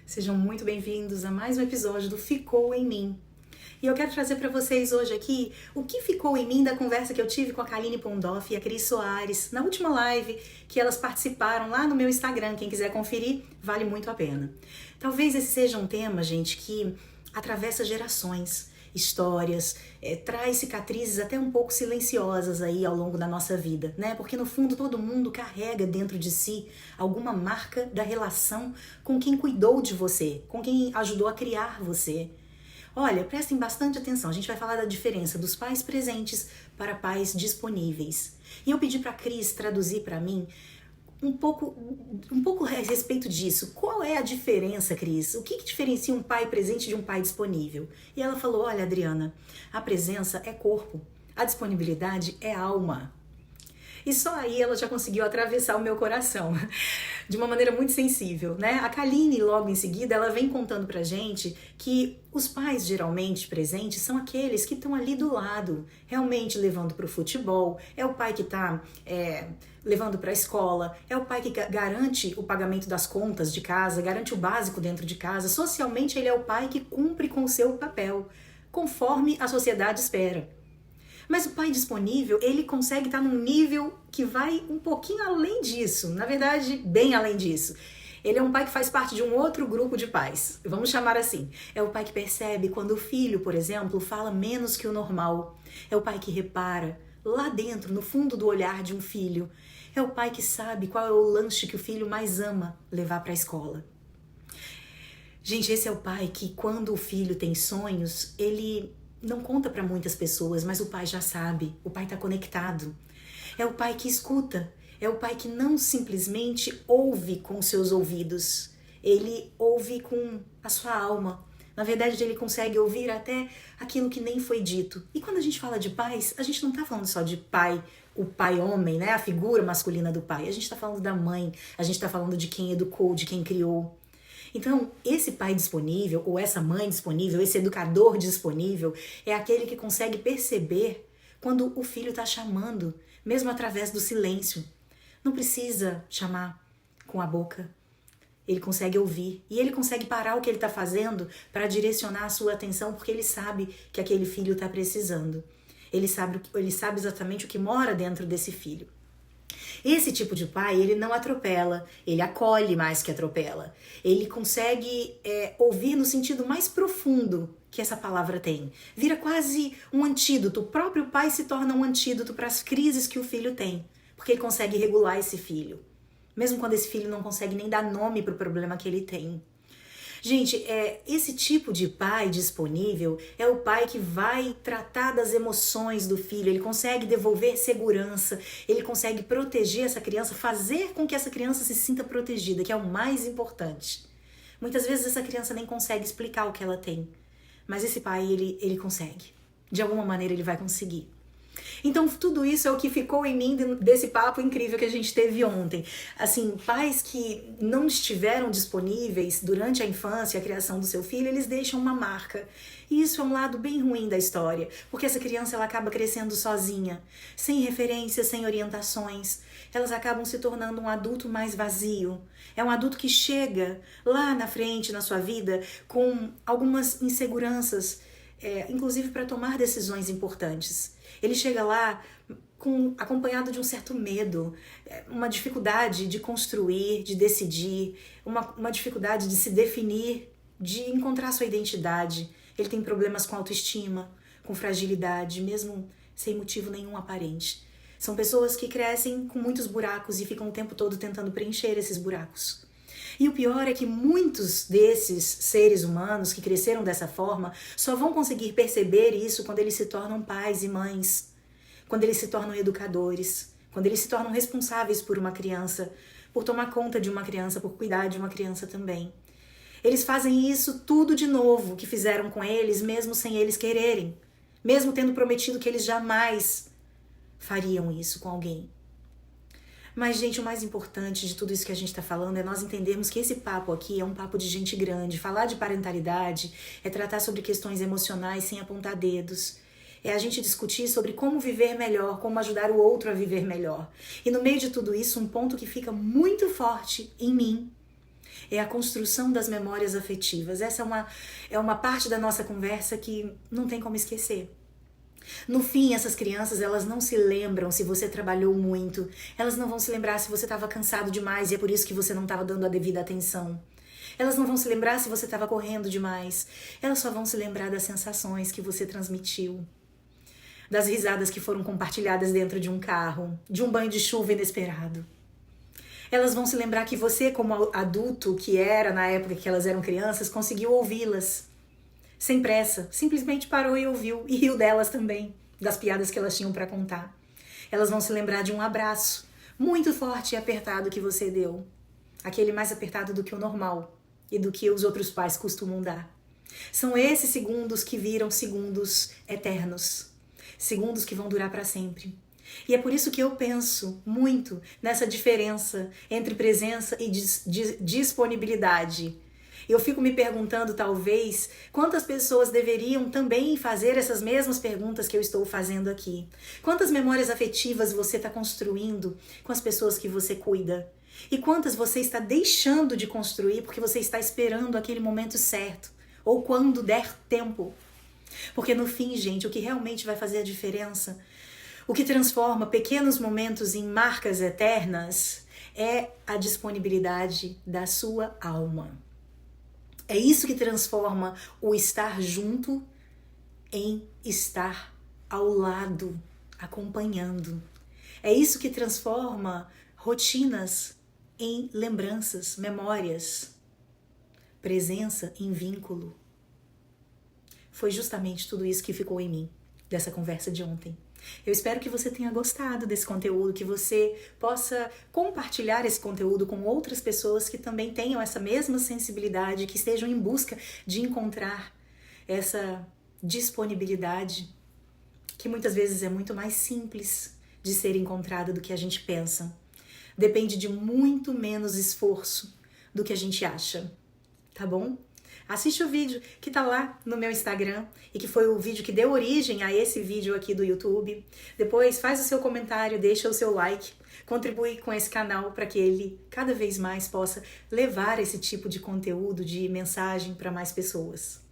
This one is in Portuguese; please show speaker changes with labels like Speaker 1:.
Speaker 1: Sejam muito bem-vindos a mais um episódio do Ficou em Mim. E eu quero trazer para vocês hoje aqui o que ficou em mim da conversa que eu tive com a Kaline Pondoff e a Cris Soares na última live que elas participaram lá no meu Instagram. Quem quiser conferir, vale muito a pena. Talvez esse seja um tema, gente, que atravessa gerações, histórias, traz cicatrizes até um pouco silenciosas aí ao longo da nossa vida, né? Porque no fundo todo mundo carrega dentro de si alguma marca da relação com quem cuidou de você, com quem ajudou a criar você. Olha, prestem bastante atenção, a gente vai falar da diferença dos pais presentes para pais disponíveis. E eu pedi para a Cris traduzir para mim um pouco a respeito disso. Qual é a diferença, Cris? O que diferencia um pai presente de um pai disponível? E ela falou, olha, Adriana, a presença é corpo, a disponibilidade é alma. E só aí ela já conseguiu atravessar o meu coração de uma maneira muito sensível, né? A Kaline, logo em seguida, ela vem contando pra gente que os pais geralmente presentes são aqueles que estão ali do lado, realmente levando pro futebol, é o pai que tá levando pra escola, é o pai que garante o pagamento das contas de casa, garante o básico dentro de casa. Socialmente, ele é o pai que cumpre com o seu papel, conforme a sociedade espera. Mas o pai disponível, ele consegue estar num nível que vai um pouquinho além disso, na verdade, bem além disso. Ele é um pai que faz parte de um outro grupo de pais, vamos chamar assim. É o pai que percebe quando o filho, por exemplo, fala menos que o normal. É o pai que repara lá dentro, no fundo do olhar de um filho. É o pai que sabe qual é o lanche que o filho mais ama levar para a escola. Gente, esse é o pai que, quando o filho tem sonhos, ele não conta para muitas pessoas, mas o pai já sabe, o pai está conectado. É o pai que escuta, é o pai que não simplesmente ouve com seus ouvidos, ele ouve com a sua alma. Na verdade, ele consegue ouvir até aquilo que nem foi dito. E quando a gente fala de pais, a gente não está falando só de pai, o pai homem, né? A figura masculina do pai. A gente está falando da mãe, a gente está falando de quem educou, de quem criou. Então, esse pai disponível, ou essa mãe disponível, esse educador disponível, é aquele que consegue perceber quando o filho está chamando, mesmo através do silêncio. Não precisa chamar com a boca. Ele consegue ouvir e ele consegue parar o que ele está fazendo para direcionar a sua atenção, porque ele sabe que aquele filho está precisando. Ele sabe exatamente o que mora dentro desse filho. Esse tipo de pai, ele não atropela, ele acolhe mais que atropela. Ele consegue ouvir no sentido mais profundo que essa palavra tem. Vira quase um antídoto. O próprio pai se torna um antídoto para as crises que o filho tem, porque ele consegue regular esse filho, mesmo quando esse filho não consegue nem dar nome para o problema que ele tem. Gente, esse tipo de pai disponível é o pai que vai tratar das emoções do filho, ele consegue devolver segurança, ele consegue proteger essa criança, fazer com que essa criança se sinta protegida, que é o mais importante. Muitas vezes essa criança nem consegue explicar o que ela tem, mas esse pai, ele consegue. De alguma maneira ele vai conseguir. Então tudo isso é o que ficou em mim desse papo incrível que a gente teve ontem. Assim, pais que não estiveram disponíveis durante a infância, a criação do seu filho, eles deixam uma marca. E isso é um lado bem ruim da história, porque essa criança ela acaba crescendo sozinha, sem referências, sem orientações. Elas acabam se tornando um adulto mais vazio. É um adulto que chega lá na frente, na sua vida, com algumas inseguranças, inclusive para tomar decisões importantes. Ele chega lá acompanhado de um certo medo, uma dificuldade de construir, de decidir, uma dificuldade de se definir, de encontrar sua identidade. Ele tem problemas com autoestima, com fragilidade, mesmo sem motivo nenhum aparente. São pessoas que crescem com muitos buracos e ficam o tempo todo tentando preencher esses buracos. E o pior é que muitos desses seres humanos que cresceram dessa forma só vão conseguir perceber isso quando eles se tornam pais e mães, quando eles se tornam educadores, quando eles se tornam responsáveis por uma criança, por tomar conta de uma criança, por cuidar de uma criança também. Eles fazem isso tudo de novo que fizeram com eles, mesmo sem eles quererem, mesmo tendo prometido que eles jamais fariam isso com alguém. Mas, gente, o mais importante de tudo isso que a gente está falando é nós entendermos que esse papo aqui é um papo de gente grande. Falar de parentalidade é tratar sobre questões emocionais sem apontar dedos. É a gente discutir sobre como viver melhor, como ajudar o outro a viver melhor. E no meio de tudo isso, um ponto que fica muito forte em mim É a construção das memórias afetivas. Essa é uma parte da nossa conversa que não tem como esquecer. No fim, essas crianças, elas não se lembram se você trabalhou muito. Elas não vão se lembrar se você estava cansado demais e é por isso que você não estava dando a devida atenção. Elas não vão se lembrar se você estava correndo demais. Elas só vão se lembrar das sensações que você transmitiu. Das risadas que foram compartilhadas dentro de um carro. De um banho de chuva inesperado. Elas vão se lembrar que você, como adulto que era na época que elas eram crianças, conseguiu ouvi-las. Sem pressa, simplesmente parou e ouviu, e riu delas também, das piadas que elas tinham para contar. Elas vão se lembrar de um abraço muito forte e apertado que você deu. Aquele mais apertado do que o normal e do que os outros pais costumam dar. São esses segundos que viram segundos eternos. Segundos que vão durar para sempre. E é por isso que eu penso muito nessa diferença entre presença e disponibilidade. Eu fico me perguntando, talvez, quantas pessoas deveriam também fazer essas mesmas perguntas que eu estou fazendo aqui. Quantas memórias afetivas você está construindo com as pessoas que você cuida? E quantas você está deixando de construir porque você está esperando aquele momento certo? Ou quando der tempo? Porque no fim, gente, o que realmente vai fazer a diferença, o que transforma pequenos momentos em marcas eternas, é a disponibilidade da sua alma. É isso que transforma o estar junto em estar ao lado, acompanhando. É isso que transforma rotinas em lembranças, memórias, presença em vínculo. Foi justamente tudo isso que ficou em mim, dessa conversa de ontem. Eu espero que você tenha gostado desse conteúdo, que você possa compartilhar esse conteúdo com outras pessoas que também tenham essa mesma sensibilidade, que estejam em busca de encontrar essa disponibilidade, que muitas vezes é muito mais simples de ser encontrada do que a gente pensa. Depende de muito menos esforço do que a gente acha, tá bom? Assiste o vídeo que tá lá no meu Instagram e que foi o vídeo que deu origem a esse vídeo aqui do YouTube. Depois faz o seu comentário, deixa o seu like, contribui com esse canal para que ele cada vez mais possa levar esse tipo de conteúdo, de mensagem para mais pessoas.